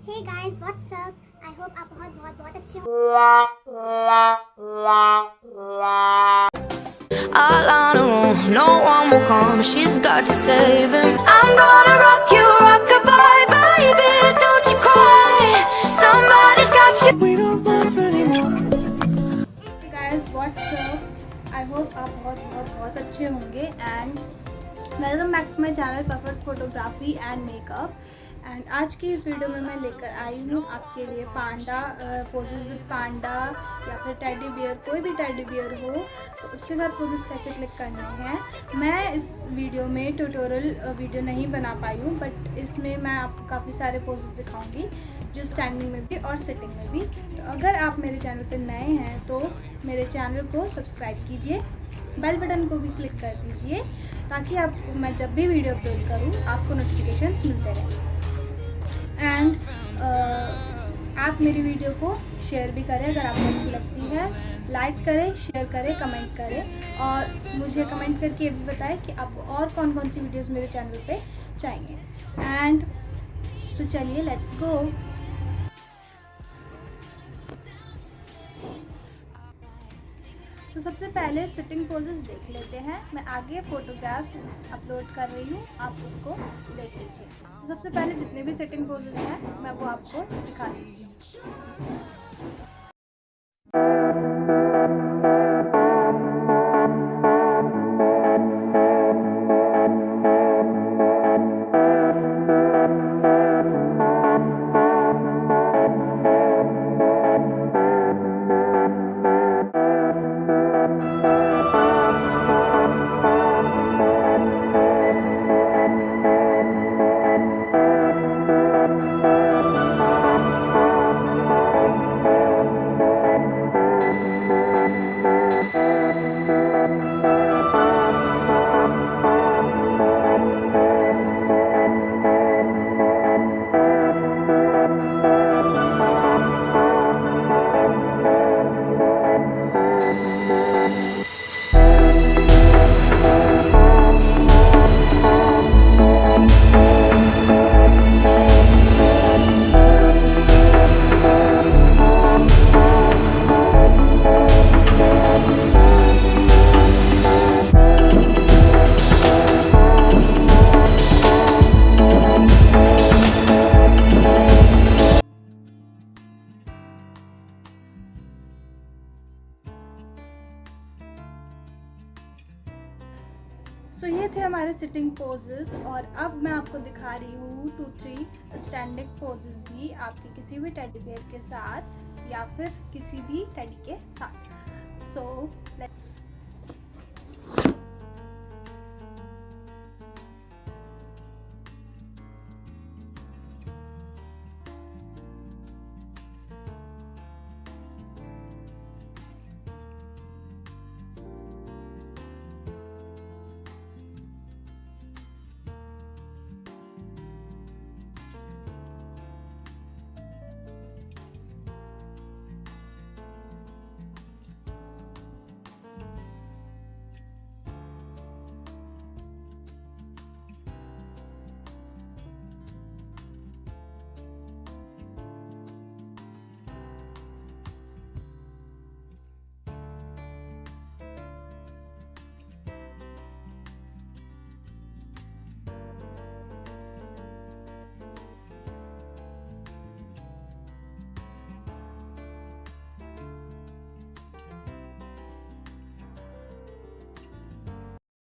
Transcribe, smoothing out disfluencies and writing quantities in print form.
Hey guys, what's up? I hope आप बहुत बहुत बहुत अच्छे हो। Alana won't, no one will come. She's got to save him. I'm gonna rock you, rockabye, baby. Don't you cry. Somebody's got you. We don't love anymore. Hey guys, what's up? I hope आप बहुत बहुत बहुत अच्छे होंगे and welcome back to my channel Perfect Photography and Makeup. And आज की इस video में मैं लेकर आई हूँ आपके लिए पांडा पोजेस विद पांडा या फिर टेडी बियर, कोई भी टेडी बियर हो तो उसके साथ पोजेस कैसे क्लिक करने हैं। मैं इस वीडियो में ट्यूटोरियल वीडियो नहीं बना पाई हूँ, बट इसमें मैं आपको काफ़ी सारे पोजेस दिखाऊंगी जो स्टैंडिंग में भी और सिटिंग में भी। तो अगर आप मेरे चैनल पर नए हैं तो मेरे चैनल को सब्सक्राइब कीजिए, बेल बटन को भी क्लिक कर दीजिए ताकि आपको मैं जब भी वीडियो अपलोड करूँ आपको नोटिफिकेशंस मिलते रहें। एंड आप मेरी वीडियो को शेयर भी करें अगर आपको अच्छी लगती है, लाइक करें, शेयर करें, कमेंट करें और मुझे कमेंट करके ये भी बताएं कि आपको और कौन कौन सी वीडियोस मेरे चैनल पे चाहिए। एंड तो चलिए लेट्स गो। तो सबसे पहले सिटिंग पोजेस देख लेते हैं। मैं आगे फोटोग्राफ्स अपलोड कर रही हूँ, आप उसको देख लीजिए। तो सबसे पहले जितने भी सिटिंग पोजेस हैं मैं वो आपको दिखा रही हूँ। सो ये थे हमारे सिटिंग पोजेस और अब मैं आपको दिखा रही हूँ 2-3 स्टैंडिंग पोजेस भी आपके किसी भी टेडी बियर के साथ या फिर किसी भी टेडी के साथ। सो